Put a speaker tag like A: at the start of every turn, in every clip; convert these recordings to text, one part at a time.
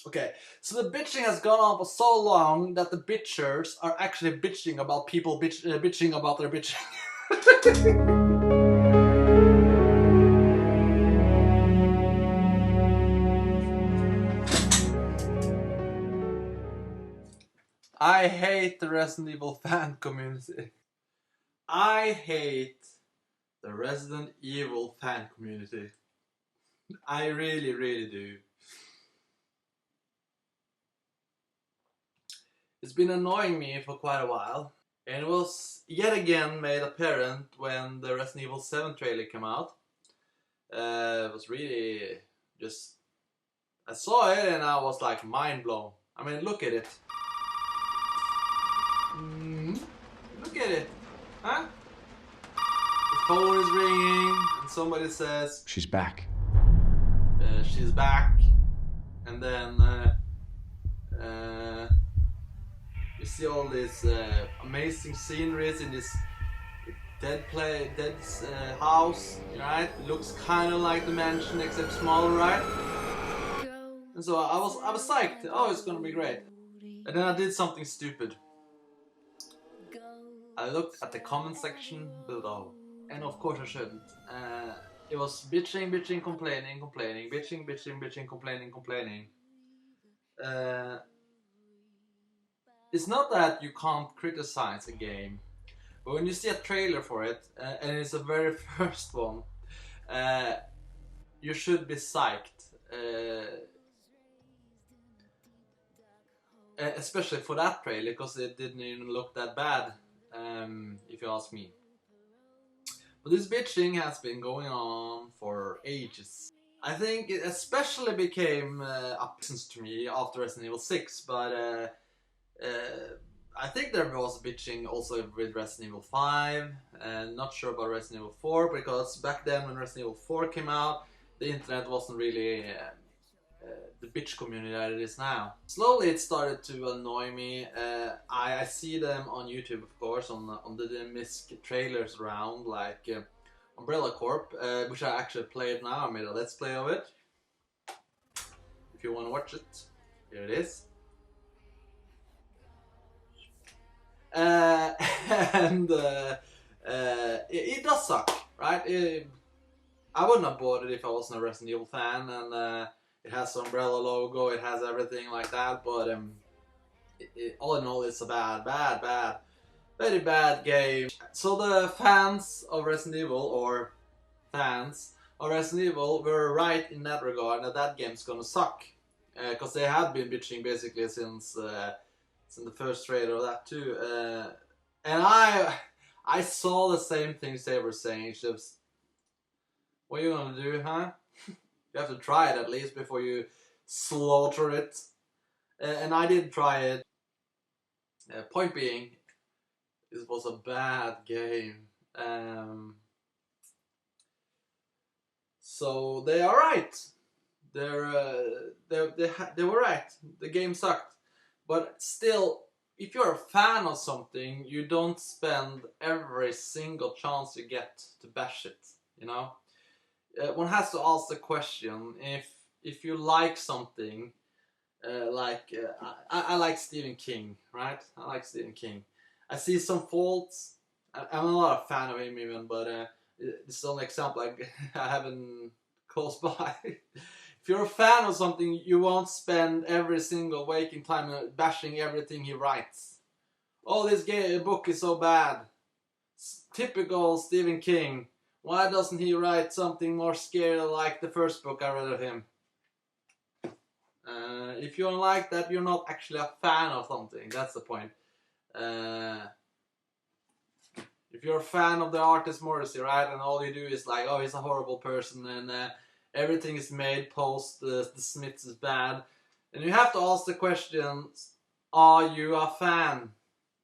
A: Okay, so the bitching has gone on for so long that the bitchers are actually bitching about people bitching about their bitching. I hate the Resident Evil fan community. I hate the Resident Evil fan community. I really, really do. It's been annoying me for quite a while. And it was yet again made apparent when the Resident Evil 7 trailer came out. It was really just... I saw it and I was like mind blown. I mean, look at it. Look at it. Huh? The phone is ringing and somebody says...
B: She's back.
A: She's back. And then... you see all these amazing sceneries in this dead house, right? It looks kind of like the mansion except smaller, right? And so I was psyched. Oh, it's gonna be great. And then I did something stupid. I looked at the comment section below, and of course I shouldn't. It was bitching, complaining, bitching, complaining. It's not that you can't criticize a game, but when you see a trailer for it, and it's the very first one, you should be psyched. Especially for that trailer, because it didn't even look that bad, if you ask me. But this bitching has been going on for ages. I think it especially became a business to me after Resident Evil 6, but I think there was bitching also with Resident Evil 5, and not sure about Resident Evil 4, because back then when Resident Evil 4 came out, the internet wasn't really the bitch community that it is now. Slowly it started to annoy me. I see them on YouTube, of course, on the misc trailers around, like Umbrella Corp, which I actually played now. I made a let's play of it. If you want to watch it, here it is. And it does suck, right? I wouldn't have bought it if I wasn't a Resident Evil fan, and it has the Umbrella logo, it has everything like that, but all in all, it's a very bad game. So the fans of Resident Evil, or fans of Resident Evil, were right in that regard, that game's gonna suck. Because they had been bitching basically since the first trailer of that too. And I saw the same things they were saying. It's just, what are you gonna do, huh? You have to try it at least before you slaughter it. And I did try it. Point being, this was a bad game. So they are right. They were right. The game sucked. But still, if you're a fan of something, you don't spend every single chance you get to bash it, you know? One has to ask the question, if you like something, I like Stephen King, right? I like Stephen King. I see some faults. I'm not a fan of him even, but this is the only example I haven't close by. If you're a fan of something, you won't spend every single waking time bashing everything he writes. Oh, this book is so bad. Typical Stephen King. Why doesn't he write something more scary like the first book I read of him? If you don't like that, you're not actually a fan of something. That's the point. If you're a fan of the artist Morrissey, right, and all you do is like, oh, he's a horrible person, and everything is made post the Smiths is bad, and you have to ask the question, are you a fan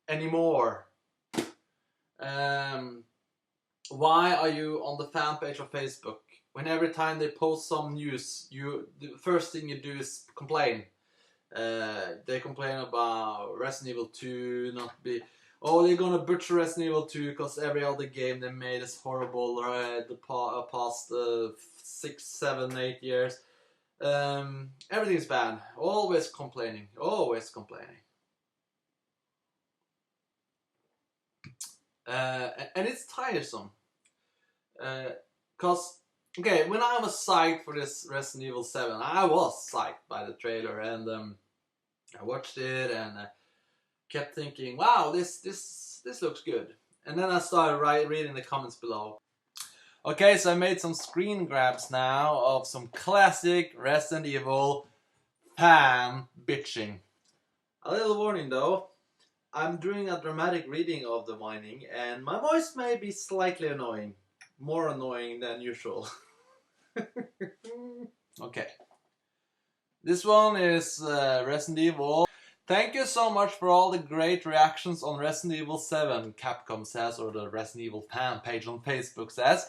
A: anymore? Why are you on the fan page of Facebook when every time they post some news, the first thing you do is complain? They complain about Resident Evil 2 not be... Oh, they're gonna butcher Resident Evil 2 because every other game they made is horrible the past 6, 7, 8 years. Everything's bad. Always complaining. Always complaining. And it's tiresome. Cause okay, when I was psyched for this Resident Evil 7, I was psyched by the trailer, and I watched it and kept thinking, wow, this looks good. And then I started reading the comments below. Okay, so I made some screen grabs now of some classic Resident Evil fan bitching. A little warning though, I'm doing a dramatic reading of the whining, and my voice may be slightly annoying. More annoying than usual. Okay. This one is Resident Evil. Thank you so much for all the great reactions on Resident Evil 7, Capcom says, or the Resident Evil fan page on Facebook says.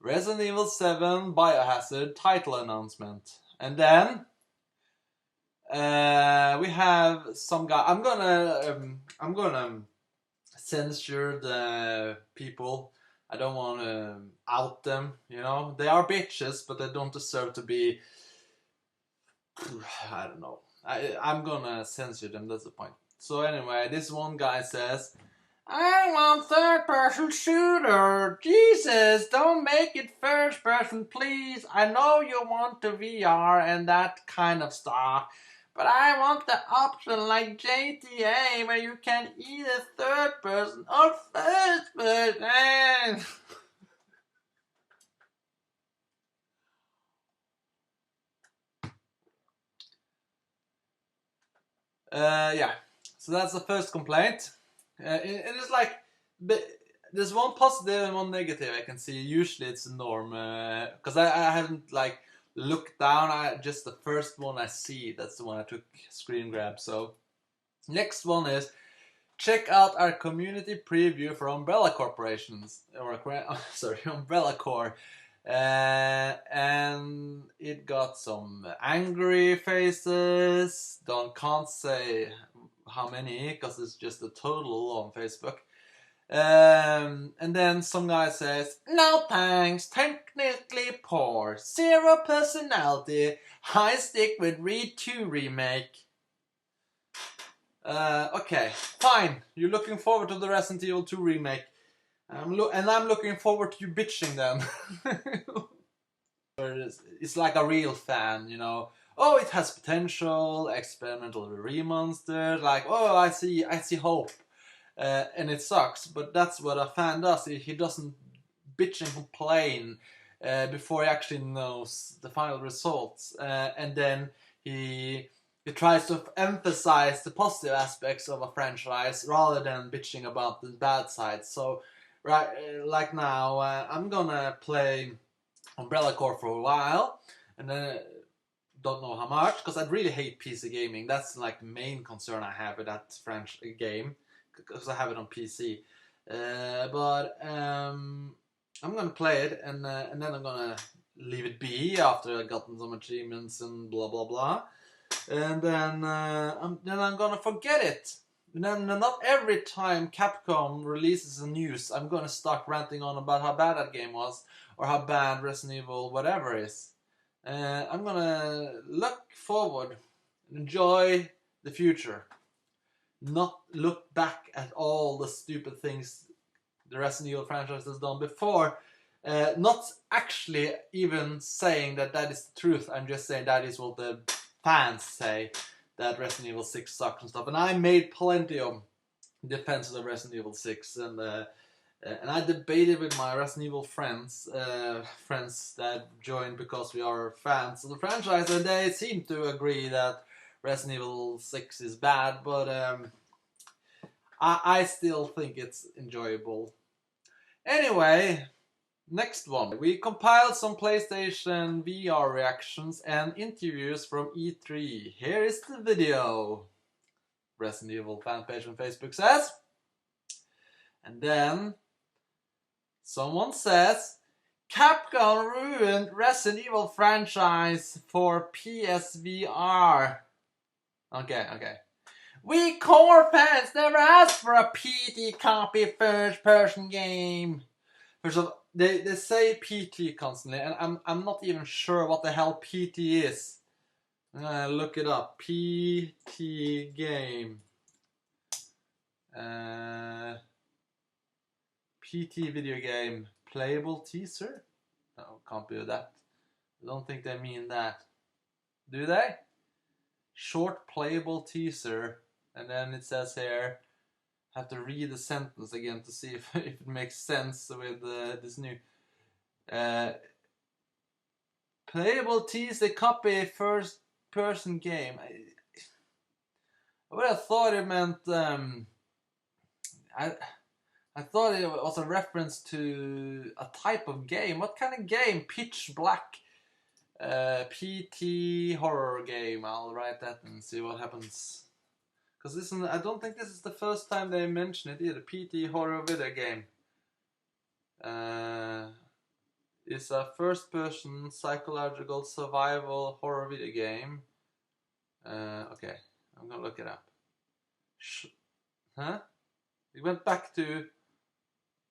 A: Resident Evil 7 Biohazard title announcement. And then we have some guy. I'm gonna censor the people. I don't want to out them, you know. They are bitches, but they don't deserve to be. I don't know. I'm gonna censor them. That's the point. So anyway, this one guy says, I want third-person shooter. Jesus, don't make it first-person, please. I know you want the VR and that kind of stuff, but I want the option like GTA where you can either third-person or first-person. Yeah. So that's the first complaint. It is like, there's one positive and one negative I can see. Usually it's a norm, because I haven't like looked down. Just the first one I see, that's the one I took screen grab. So next one is, check out our community preview for Umbrella Corporations, or sorry, Umbrella Corp. And it got some angry faces. Can't say how many, because it's just a total on Facebook. And then some guy says, no thanks, technically poor, zero personality, I stick with Read 2 remake. Okay, fine, you're looking forward to the Resident Evil 2 remake. I'm looking forward to you bitching then. It's like a real fan, you know. Oh, it has potential, experimental remonster, like, oh, I see hope. And it sucks, but that's what a fan does. He doesn't bitch and complain before he actually knows the final results. And then he tries to emphasize the positive aspects of a franchise rather than bitching about the bad sides. So, right, like now, I'm gonna play Umbrella Corp for a while, and then don't know how much, because I really hate PC gaming. That's like the main concern I have with that French game, because I have it on PC. But I'm gonna play it, and then I'm gonna leave it be after I've gotten some achievements and blah blah blah, and then I'm gonna forget it. And then not every time Capcom releases a news, I'm gonna start ranting on about how bad that game was, or how bad Resident Evil whatever is. I'm gonna look forward and enjoy the future. Not look back at all the stupid things the Resident Evil franchise has done before. Not actually even saying that is the truth. I'm just saying that is what the fans say, that Resident Evil 6 sucks and stuff. And I made plenty of defenses of Resident Evil 6, and I debated with my Resident Evil friends, friends that joined because we are fans of the franchise, and they seem to agree that Resident Evil 6 is bad, but I still think it's enjoyable. Anyway, next one. We compiled some PlayStation VR reactions and interviews from E3. Here is the video. Resident Evil fan page on Facebook says. And then someone says, Capcom ruined Resident Evil franchise for PSVR. Okay. We core fans never asked for a PT copy first-person game. First of all, they say PT constantly, and I'm not even sure what the hell PT is. Look it up. PT game. PT video game. Playable teaser? No, can't be that. I don't think they mean that. Do they? Short playable teaser. And then it says here, have to read the sentence again to see if it makes sense with this new. Playable teaser copy first person game. I would have thought it meant I thought it was a reference to a type of game. What kind of game? Pitch Black. PT horror game. I'll write that and see what happens. Because I don't think this is the first time they mention it either. PT horror video game. It's a first-person psychological survival horror video game. Okay, I'm gonna look it up. Huh? We went back to,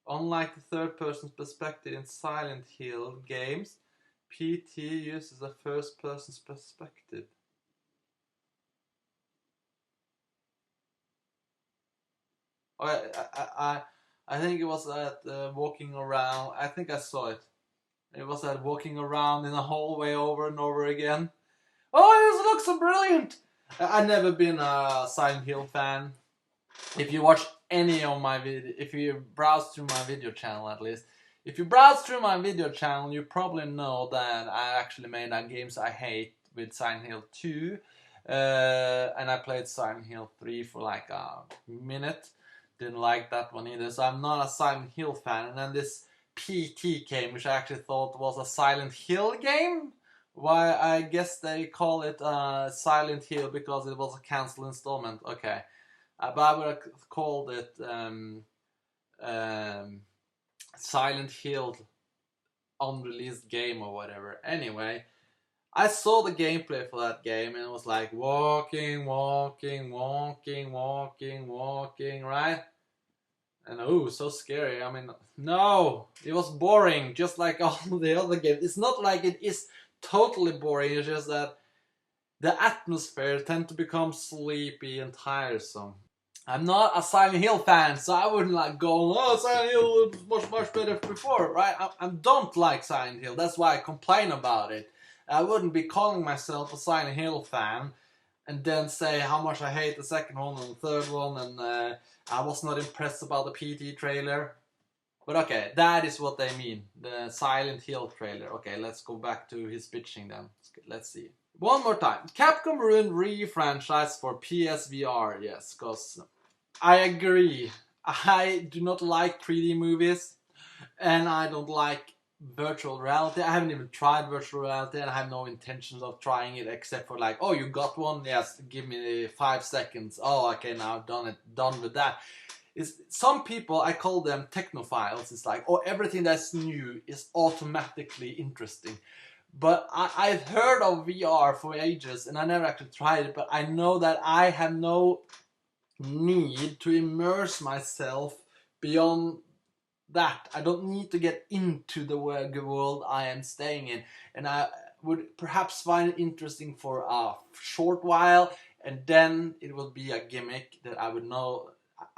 A: unlike the third-person perspective in Silent Hill games, PT uses a first-person perspective. I think it was at walking around. I think I saw it. It was at walking around in a hallway over and over again. Oh, this looks so brilliant! I've never been a Silent Hill fan. If you watch any of my video, if you browse through my video channel at least, if you browse through my video channel, you probably know that I actually made games I hate with Silent Hill 2. And I played Silent Hill 3 for like a minute. Didn't like that one either, so I'm not a Silent Hill fan. And then this PT game, which I actually thought was a Silent Hill game. Why, I guess they call it Silent Hill because it was a cancelled installment. Okay. But I would have called it Silent Hill unreleased game or whatever. Anyway, I saw the gameplay for that game and it was like walking, right? And oh, so scary. I mean, no, it was boring, just like all the other games. It's not like it is totally boring, it's just that the atmosphere tends to become sleepy and tiresome. I'm not a Silent Hill fan, so I wouldn't like go, oh, Silent Hill was much better before, right? I don't like Silent Hill, that's why I complain about it. I wouldn't be calling myself a Silent Hill fan and then say how much I hate the second one and the third one, and I was not impressed about the PT trailer. But okay, that is what they mean, the Silent Hill trailer. Okay, let's go back to his pitching then. Let's see. One more time. Capcom ruined re-franchise for PSVR. Yes, because I agree. I do not like 3D movies, and I don't like virtual reality. I haven't even tried virtual reality, and I have no intentions of trying it except for like, oh, you got one? Yes, give me 5 seconds. Oh, okay, now I've done with that. Some people, I call them technophiles. It's like, oh, everything that's new is automatically interesting. But I've heard of VR for ages, and I never actually tried it, but I know that I have no need to immerse myself beyond that. I don't need to get into the world I am staying in, and I would perhaps find it interesting for a short while, and then it will be a gimmick that I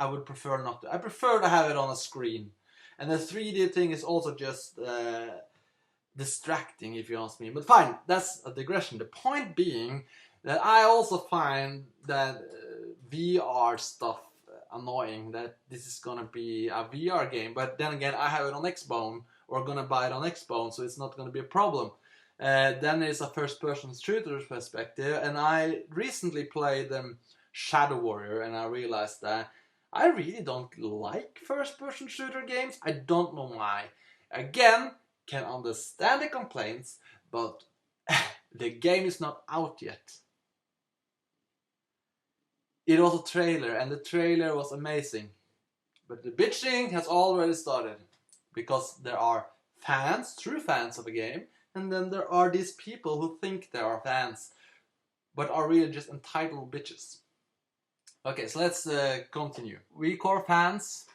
A: would prefer not to. I prefer to have it on a screen, and the 3D thing is also just distracting, if you ask me. But fine, that's a digression. The point being that I also find that VR stuff annoying, that this is gonna be a VR game, but then again I have it on Xbone, or gonna buy it on Xbone, so it's not gonna be a problem. Then there's a first-person shooter perspective, and I recently played Shadow Warrior, and I realized that I really don't like first-person shooter games. I don't know why. Again, can understand the complaints, but the game is not out yet. It was a trailer, and the trailer was amazing. But the bitching has already started. Because there are fans, true fans of a game, and then there are these people who think they are fans, but are really just entitled bitches. Okay, so let's continue. We Corp fans,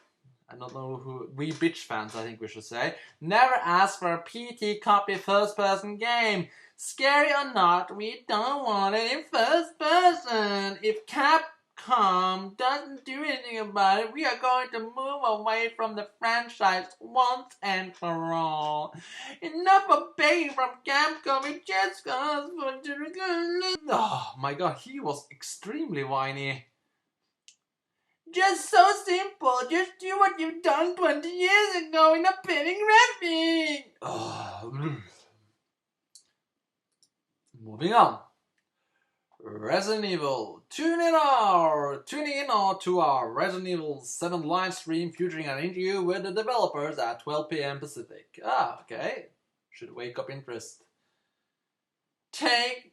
A: I don't know who, we bitch fans I think we should say, never ask for a PT copy first person game. Scary or not, we don't want it in first person. If Capcom doesn't do anything about it, we are going to move away from the franchise once and for all. Enough of begging from Capcom, it just goes for... Oh my god, he was extremely whiny. Just so simple, just do what you've done 20 years ago in a pinning graphic. Oh. Moving on. Resident Evil. Tune in to our Resident Evil 7 live stream featuring an interview with the developers at 12 p.m. Pacific. Ah, okay. Should wake up interest. Take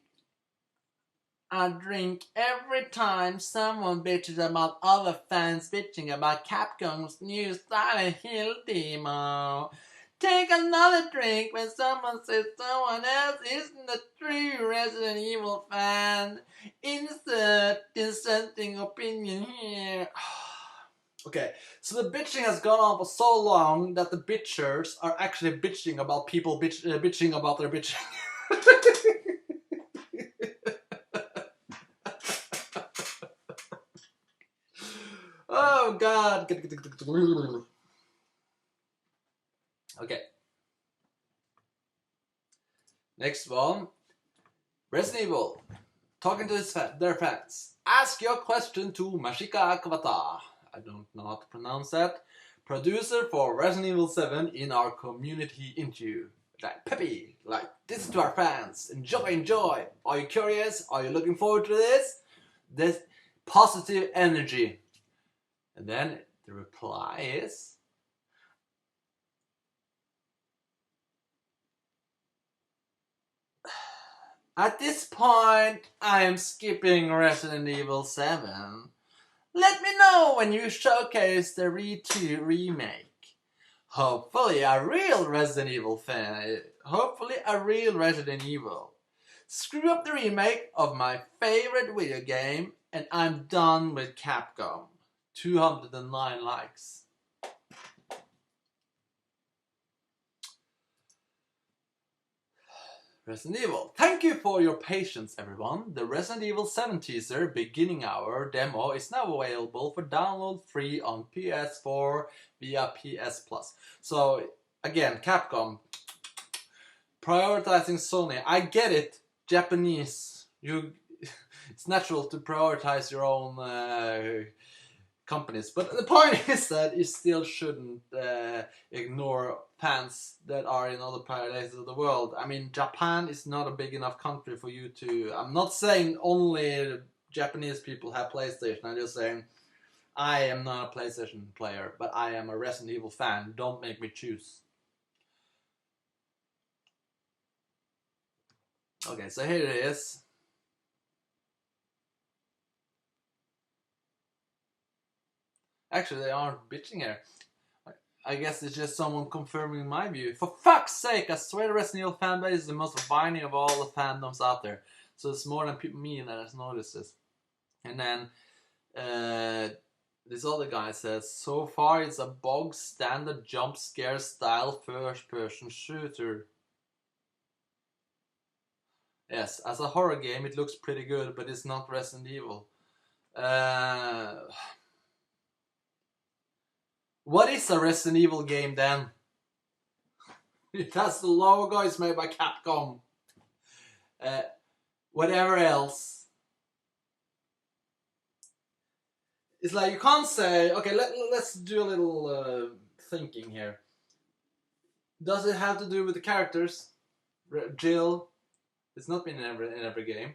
A: a drink every time someone bitches about other fans bitching about Capcom's new Silent Hill demo. Take another drink when someone says someone else isn't a true Resident Evil fan. Insert dissenting opinion here. Okay, so the bitching has gone on for so long that the bitchers are actually bitching about people bitching about their bitching. Oh god. Okay. Next one. Resident Evil. Talking to their fans. Ask your question to Mashika Kawata. I don't know how to pronounce that. Producer for Resident Evil 7 in our community interview. Like, peppy. Like, this is to our fans. Enjoy. Are you curious? Are you looking forward to this? This positive energy. And then the reply is... At this point, I am skipping Resident Evil 7. Let me know when you showcase the Re2 remake. Hopefully a real Resident Evil fan. Hopefully a real Resident Evil. Screw up the remake of my favorite video game and I'm done with Capcom. 209 likes. Resident Evil. Thank you for your patience, everyone. The Resident Evil 7 teaser beginning hour demo is now available for download free on PS4 via PS Plus. So, again, Capcom prioritizing Sony. I get it, Japanese. It's natural to prioritize your own companies, but the point is that you still shouldn't ignore fans that are in other places of the world. I mean, Japan is not a big enough country for you to... I'm not saying only Japanese people have PlayStation. I'm just saying I am not a PlayStation player, but I am a Resident Evil fan. Don't make me choose. Okay, so here it is. Actually, they aren't bitching here. I guess it's just someone confirming my view. For fuck's sake, I swear the Resident Evil fanbase is the most whiny of all the fandoms out there. So it's more than me that has noticed this. And then this other guy says, so far it's a bog standard jump scare style first person shooter. Yes, as a horror game it looks pretty good, but it's not Resident Evil. What is a Resident Evil game then? It has the logo, it's made by Capcom. Whatever else. It's like you can't say, okay, let's do a little thinking here. Does it have to do with the characters? Jill, it's not been in every game.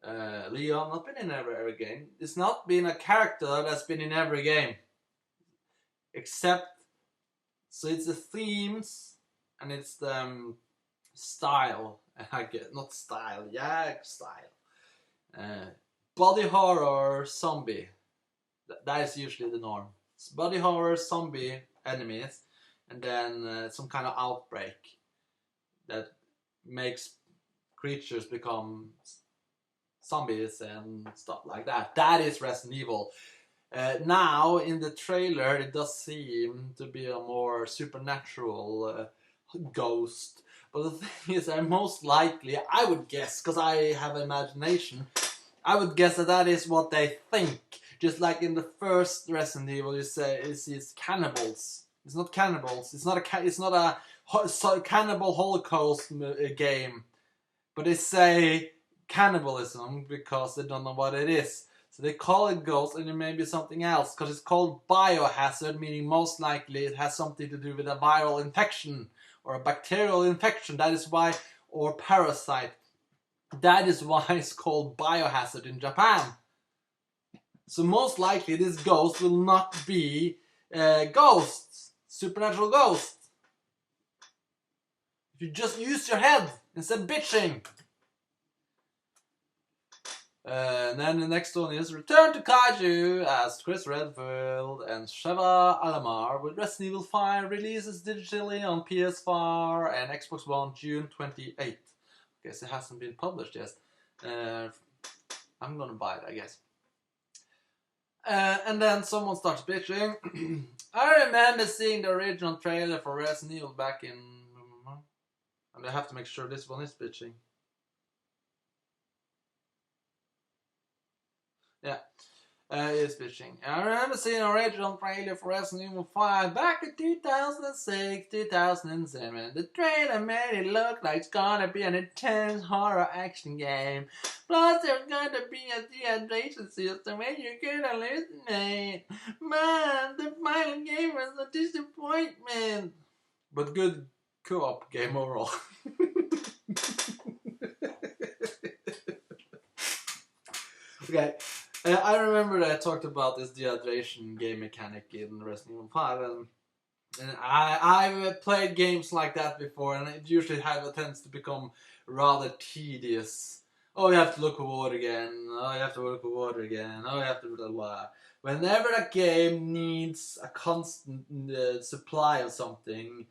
A: Leon, not been in every game. It's not been a character that's been in every game. Except, so it's the themes and it's the style. I get not style, yeah, style. Body horror, zombie. That is usually the norm. It's body horror, zombie enemies, and then some kind of outbreak that makes creatures become zombies and stuff like that. That is Resident Evil. Now, in the trailer, it does seem to be a more supernatural ghost. But the thing is that most likely, I would guess, because I have imagination, I would guess that that is what they think. Just like in the first Resident Evil, you say it's cannibals. It's not cannibals. It's not a cannibal holocaust game, but they say cannibalism because they don't know what it is. So they call it ghost, and it may be something else because it's called biohazard, meaning most likely it has something to do with a viral infection or a bacterial infection. That is why, or parasite. That is why it's called biohazard in Japan. So most likely this ghost will not be ghosts, supernatural ghosts. If you just use your head instead of bitching. And then the next one is Return to Kaiju as Chris Redfield and Sheva Alomar with Resident Evil 5 releases digitally on PS4 and Xbox One June 28th. Guess it hasn't been published yet. I'm gonna buy it, I guess. And then someone starts bitching. I remember seeing the original trailer for Resident Evil back in... And I have to make sure this one is bitching. Yeah, it's bitching. I remember seeing the original trailer for Resident Evil 5 back in 2006, 2007. The trailer made it look like it's gonna be an intense horror action game. Plus, there's gonna be a dehydration system and you're gonna hallucinate. Man, the final game was a disappointment. But good co-op game overall. Okay. I remember that I talked about this dehydration game mechanic in Resident Evil 5, and I've played games like that before, and it usually have a tendency to become rather tedious. Oh, you have to look for water again. Oh, you have to look for water again. Oh, you have to blah blah. Whenever a game needs a constant supply of something,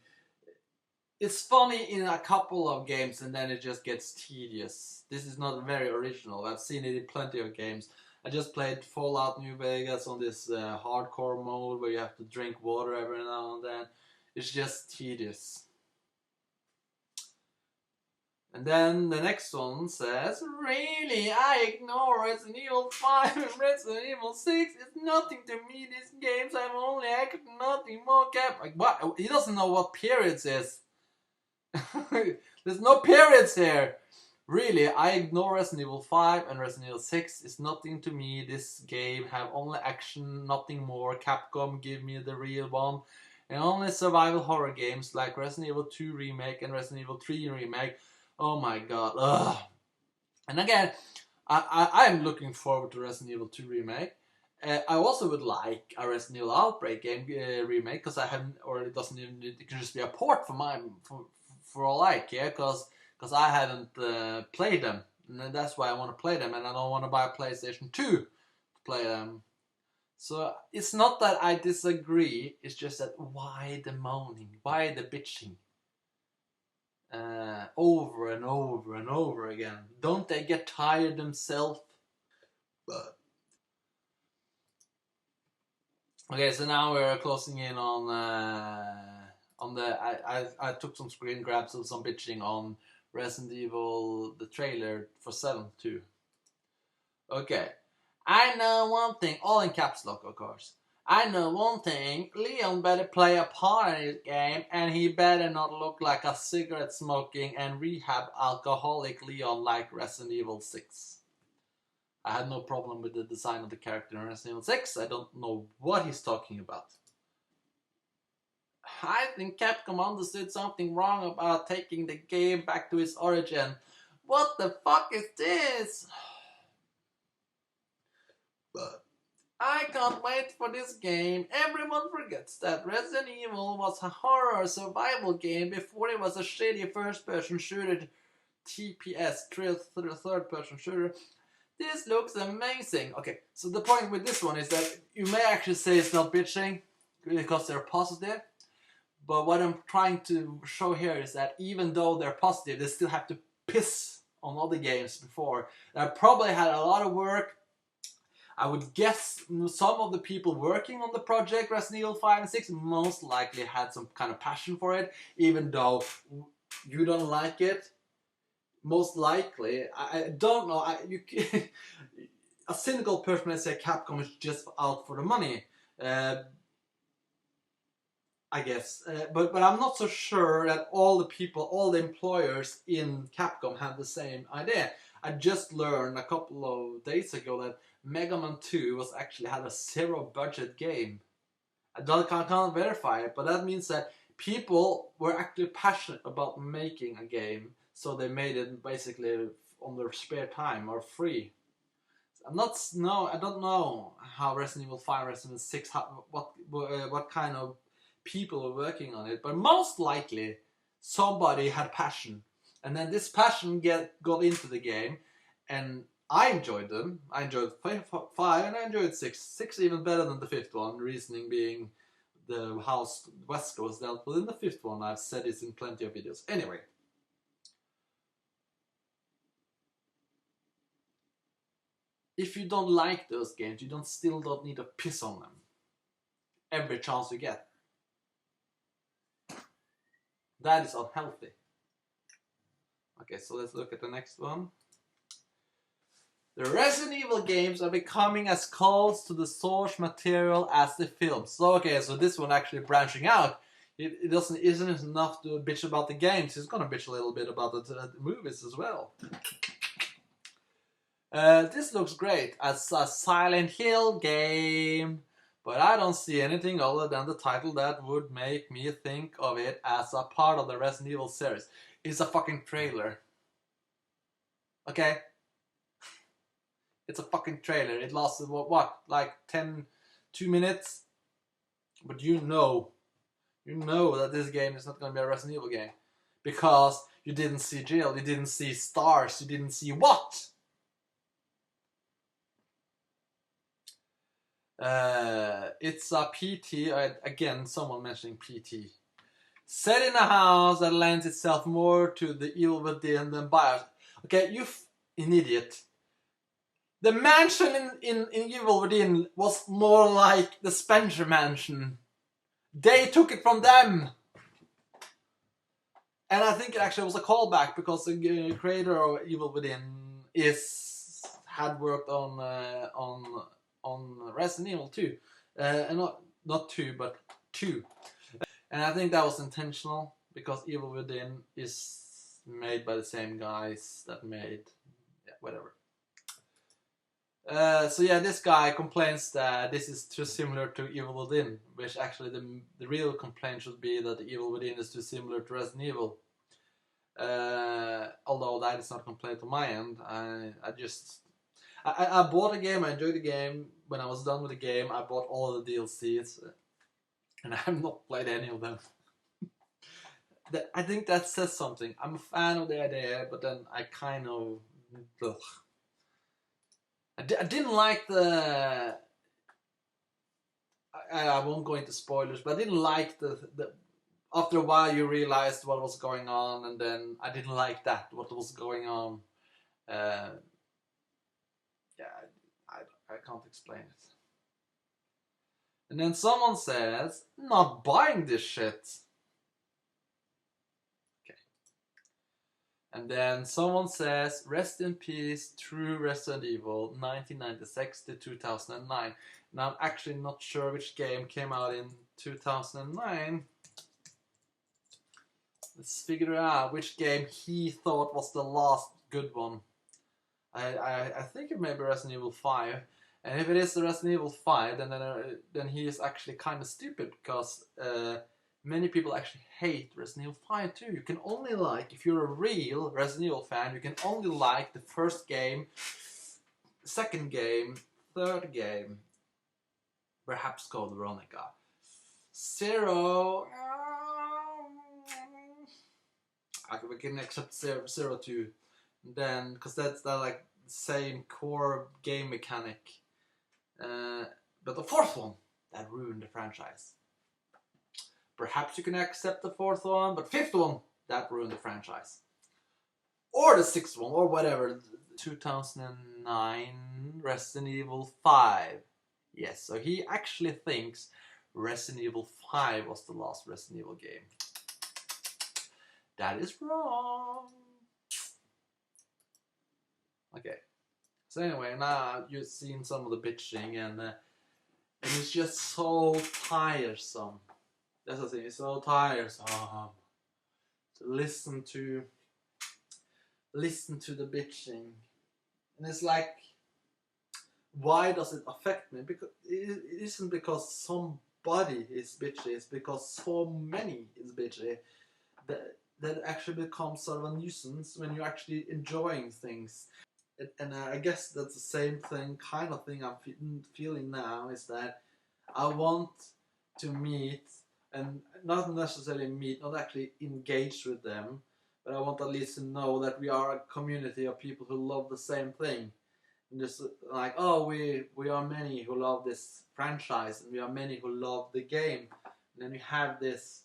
A: it's funny in a couple of games, and then it just gets tedious. This is not very original. I've seen it in plenty of games. I just played Fallout New Vegas on this hardcore mode where you have to drink water every now and then. It's just tedious. And then the next one says, really, I ignore Resident Evil 5 and Resident Evil 6. It's nothing to me. These games have only action, nothing more cap. Like, what? He doesn't know what periods is. There's no periods here. Really, I ignore Resident Evil 5 and Resident Evil 6. It's nothing to me. This game have only action, nothing more. Capcom, give me the real one. And only survival horror games like Resident Evil 2 Remake and Resident Evil 3 Remake. Oh my god. Ugh. And again, I'm looking forward to Resident Evil 2 Remake. I also would like a Resident Evil Outbreak game remake, because I haven't, or it doesn't even, it can just be a port for all I care, because I haven't played them, and that's why I want to play them, and I don't want to buy a PlayStation 2 to play them. So it's not that I disagree, it's just that why the moaning, why the bitching? Over and over and over again. Don't they get tired themselves? Okay, so now we're closing in on the. I took some screen grabs of some bitching on Resident Evil, the trailer for 7 too. Okay, I know one thing, all in caps lock, of course. I know one thing, Leon better play a part in this game, and he better not look like a cigarette smoking and rehab alcoholic Leon like Resident Evil 6. I had no problem with the design of the character in Resident Evil 6. I don't know what he's talking about. I think Capcom understood something wrong about taking the game back to its origin. What the fuck is this? But I can't wait for this game. Everyone forgets that Resident Evil was a horror survival game before it was a shitty first-person shooter, TPS, third-person shooter. This looks amazing. Okay, so the point with this one is that you may actually say it's not bitching because they're positive. But what I'm trying to show here is that even though they're positive, they still have to piss on other games before. They probably had a lot of work. I would guess some of the people working on the project, Resident Evil 5 and 6, most likely had some kind of passion for it, even though you don't like it. Most likely, I don't know. A cynical person may say Capcom is just out for the money. I guess, but I'm not so sure that all the people, all the employers in Capcom have the same idea. I just learned a couple of days ago that Mega Man 2 was actually had a zero budget game. Can't verify it, but that means that people were actually passionate about making a game, so they made it basically on their spare time or free. I don't know how Resident Evil 5, Resident Evil 6, what kind of people were working on it, but most likely somebody had passion, and then this passion got into the game, and I enjoyed them. I enjoyed 5 and I enjoyed 6. 6 even better than the 5th one. Reasoning being the house Wesker was dealt with in the 5th one. I've said this in plenty of videos. Anyway. If you don't like those games, you still don't need to piss on them every chance you get. That is unhealthy. Okay, so let's look at the next one. The Resident Evil games are becoming as close to the source material as the films. So okay, so this one actually branching out. It isn't enough to bitch about the games. It's gonna bitch a little bit about the movies as well. This looks great as a Silent Hill game, but I don't see anything other than the title that would make me think of it as a part of the Resident Evil series. It's a fucking trailer. Okay? It's a fucking trailer. It lasted, what like 2 minutes? But you know that this game is not going to be a Resident Evil game. Because you didn't see Jill, you didn't see stars, you didn't see what? It's a PT, again, someone mentioning PT. Set in a house that lends itself more to the evil within than BIOS. Okay, you an idiot. The mansion in Evil Within was more like the Spencer mansion. They took it from them. And I think it actually was a callback because the creator of Evil Within had worked on Resident Evil 2. And not 2, but 2. And I think that was intentional because Evil Within is made by the same guys that made, yeah, whatever. So yeah, this guy complains that this is too similar to Evil Within, which actually the real complaint should be that the Evil Within is too similar to Resident Evil. Although that is not a complaint on my end. I bought a game, I enjoyed the game. When I was done with the game, I bought all of the DLCs, and I have not played any of them. I think that says something. I'm a fan of the idea, but then I kind of... Ugh. I didn't like the... I won't go into spoilers, but I didn't like the... After a while you realized what was going on, and then I didn't like that, what was going on. Yeah, I can't explain it. And then someone says, not buying this shit. Okay. And then someone says, rest in peace, true Resident Evil, 1996 to 2009. Now I'm actually not sure which game came out in 2009. Let's figure out which game he thought was the last good one. I think it may be Resident Evil 5. And if it is the Resident Evil 5, then he is actually kind of stupid, because many people actually hate Resident Evil 5 too. You can only like, if you're a real Resident Evil fan, you can only like the first game, second game, third game, perhaps Code Veronica. 0, we can accept 0 too. Then, because that's like the same core game mechanic. But the fourth one, that ruined the franchise. Perhaps you can accept the fourth one, but fifth one, that ruined the franchise. Or the sixth one, or whatever. 2009 Resident Evil 5. Yes, so he actually thinks Resident Evil 5 was the last Resident Evil game. that is wrong. Okay. So anyway, now you've seen some of the bitching, and it's just so tiresome. That's the thing. It's so tiresome to listen to the bitching, and it's like, why does it affect me? Because it isn't because somebody is bitchy. It's because so many is bitchy that actually becomes sort of a nuisance when you're actually enjoying things. And I guess that's the same kind of thing I'm feeling now, is that I want to meet, and not necessarily meet, not actually engage with them, but I want at least to know that we are a community of people who love the same thing. And just like, oh, we are many who love this franchise, and we are many who love the game. And then you have this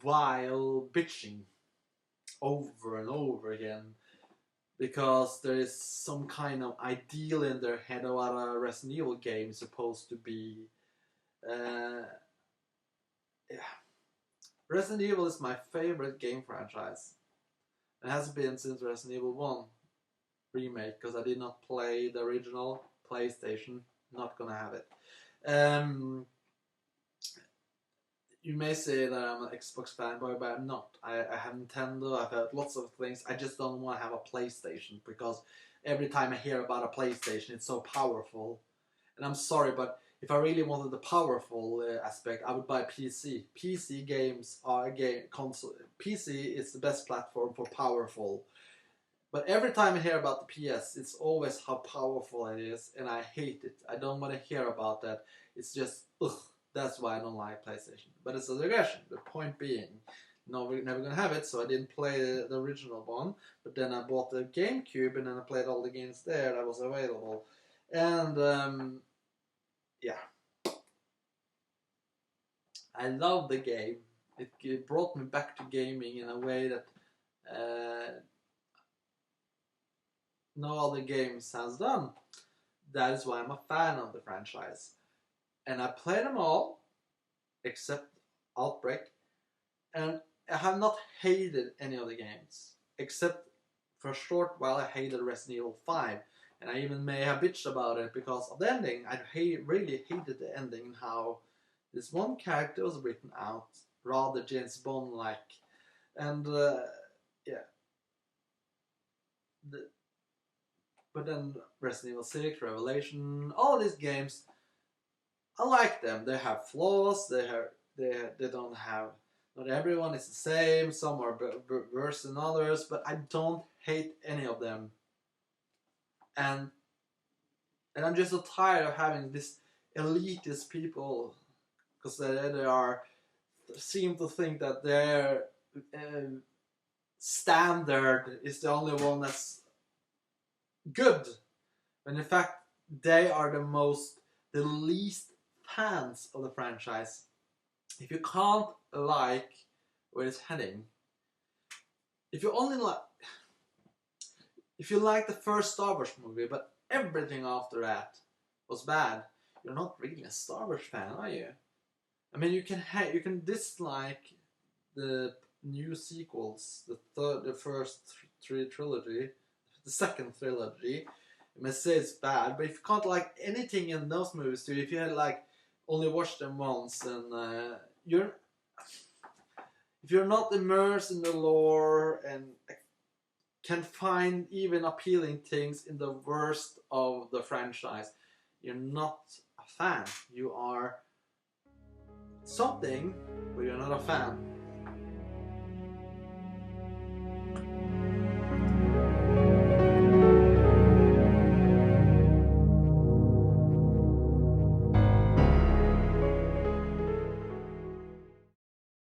A: vile bitching over and over again, because there is some kind of ideal in their head of what a Resident Evil game is supposed to be. Yeah. Resident Evil is my favorite game franchise. It has been since Resident Evil 1 remake, because I did not play the original PlayStation. Not gonna have it. You may say that I'm an Xbox fanboy, but I'm not. I have Nintendo, I've had lots of things. I just don't want to have a PlayStation, because every time I hear about a PlayStation, it's so powerful. And I'm sorry, but if I really wanted the powerful aspect, I would buy PC. PC games are console. PC is the best platform for powerful. But every time I hear about the PS, it's always how powerful it is, and I hate it. I don't want to hear about that. It's just, ugh. That's why I don't like PlayStation. But it's a digression. The point being, no, we're never gonna have it, so I didn't play the original one. But then I bought the GameCube, and then I played all the games there that was available. And yeah, I love the game. It brought me back to gaming in a way that no other games has done. That is why I'm a fan of the franchise. And I played them all, except Outbreak, and I have not hated any of the games, except for a short while I hated Resident Evil 5, and I even may have bitched about it because of the ending. I really hated the ending, and how this one character was written out rather James Bond-like, and yeah. But then Resident Evil 6, Revelation, all these games, I like them. They have flaws. They don't have. Not everyone is the same. Some are worse than others. But I don't hate any of them. And I'm just so tired of having this elitist people, because they seem to think that their standard is the only one that's good, when in fact they are the least fans of the franchise. If you can't like where it's heading, if you like the first Star Wars movie, but everything after that was bad, you're not really a Star Wars fan, are you? I mean, you can dislike the new sequels, the first trilogy, the second trilogy. You may say it's bad, but if you can't like anything in those movies too, if you had like only watched them once, and if you're not immersed in the lore and can find even appealing things in the worst of the franchise, you're not a fan. You are something, but you're not a fan.